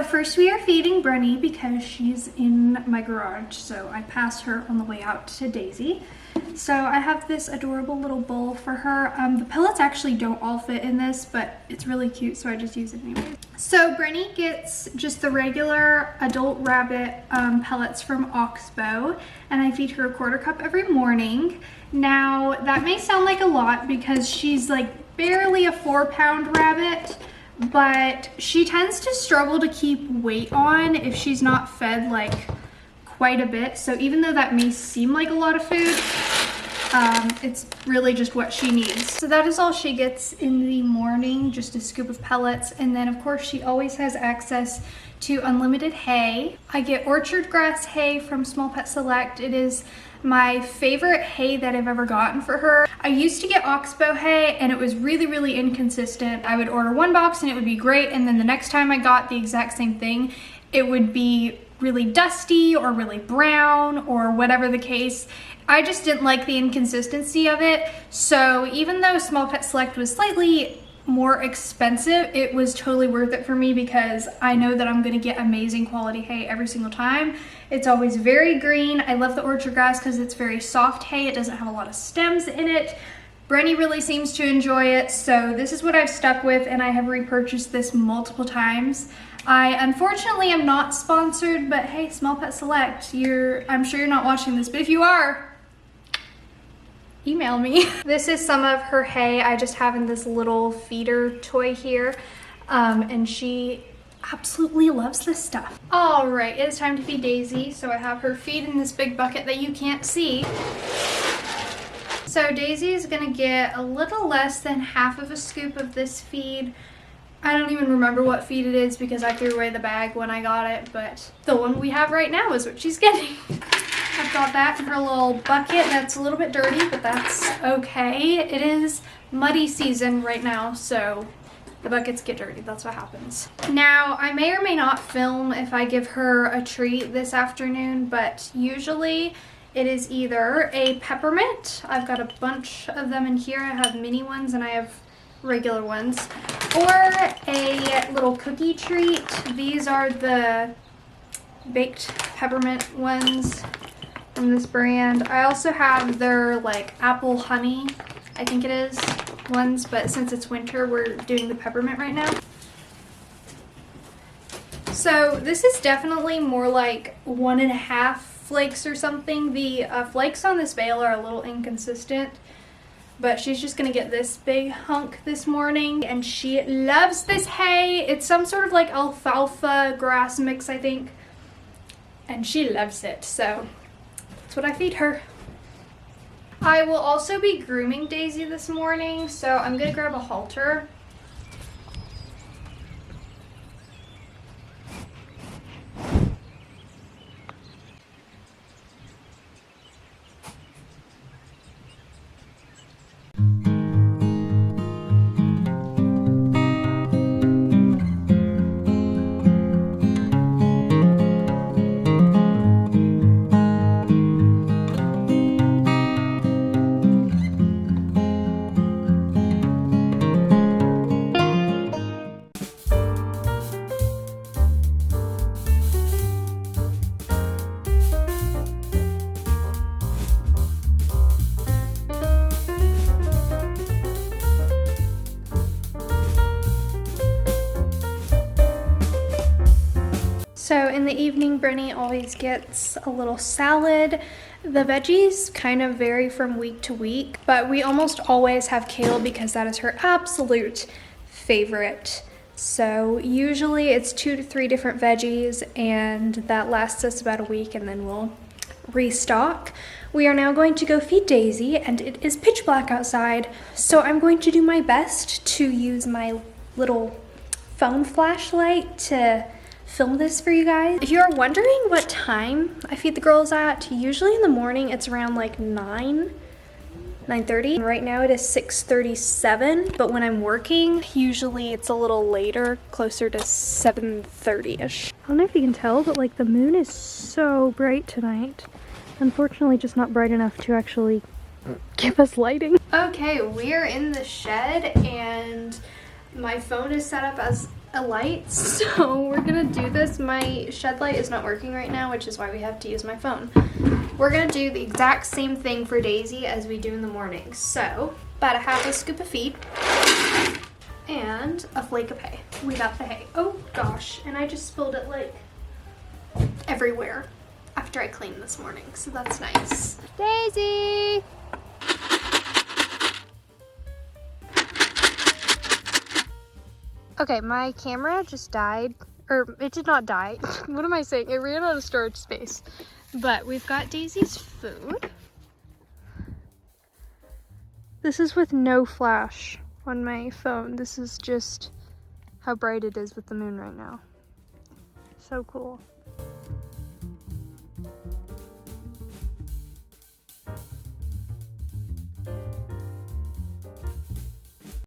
first we are feeding Brenny because she's in my garage, so I passed her on the way out to Daisy. So I have this adorable little bowl for her. The pellets actually don't all fit in this, but it's really cute, so I just use it anyway. So Brenny gets just the regular adult rabbit pellets from Oxbow, and I feed her a quarter cup every morning. Now that may sound like a lot because she's like barely a 4-pound rabbit, but she tends to struggle to keep weight on if she's not fed like quite a bit. So even though that may seem like a lot of food, it's really just what she needs. So that is all she gets in the morning, just a scoop of pellets. And then of course she always has access to unlimited hay. I get orchard grass hay from Small Pet Select. It is my favorite hay that I've ever gotten for her. I used to get Oxbow hay and it was really inconsistent. I would order one box and it would be great, and then the next time I got the exact same thing, it would be really dusty or really brown or whatever the case. I just didn't like the inconsistency of it. So even though Small Pet Select was slightly more expensive, it was totally worth it for me because I know that I'm gonna get amazing quality hay every single time. It's always very green. I love the orchard grass because it's very soft hay. It doesn't have a lot of stems in it. Brenny really seems to enjoy it, so this is what I've stuck with, and I have repurchased this multiple times. I unfortunately am not sponsored, but hey, Small Pet Select, I'm sure you're not watching this, but if you are, email me. This is some of her hay I just have in this little feeder toy here, and she absolutely loves this stuff. All right, it's time to feed Daisy. So I have her feed in this big bucket that you can't see. So Daisy is gonna get a little less than half of a scoop of this feed. I don't even remember what feed it is because I threw away the bag when I got it, but the one we have right now is what she's getting. I've got that in her little bucket that's a little bit dirty, but that's okay. It is muddy season right now, so the buckets get dirty. That's what happens. Now, I may or may not film if I give her a treat this afternoon, but usually it is either a peppermint. I've got a bunch of them in here. I have mini ones and I have regular ones, or a little cookie treat. These are the baked peppermint ones from this brand. I also have their like apple honey, I think it is, ones, but since it's winter, we're doing the peppermint right now. So this is definitely more like 1.5 flakes or something. The flakes on this bale are a little inconsistent, but she's just gonna get this big hunk this morning, and she loves this hay. It's some sort of like alfalfa grass mix, I think, and she loves it, so that's what I feed her. I will also be grooming Daisy this morning, so I'm gonna grab a halter. So in the evening, Brenny always gets a little salad. The veggies kind of vary from week to week, but we almost always have kale because that is her absolute favorite. So usually it's 2 to 3 different veggies, and that lasts us about a week, and then we'll restock. We are now going to go feed Daisy, and it is pitch black outside, so I'm going to do my best to use my little phone flashlight to film this for you guys. If you're wondering what time I feed the girls at, usually in the morning it's around like 9:30. Right now it is 6:37, but when I'm working, usually it's a little later, closer to 7:30ish. I don't know if you can tell, but like the moon is so bright tonight. Unfortunately, just not bright enough to actually give us lighting. Okay, we're in the shed, and My phone is set up as a light, so we're gonna do this. My shed light is not working right now, which is why we have to use my phone. We're gonna do the exact same thing for Daisy as we do in the morning. So, about a half a scoop of feed and a flake of hay. We got the hay. Oh gosh, and I just spilled it like everywhere after I cleaned this morning, so that's nice. Daisy! Okay, my camera just died, or it did not die. What am I saying? It ran out of storage space. But we've got Daisy's food. This is with no flash on my phone. This is just how bright it is with the moon right now. So cool.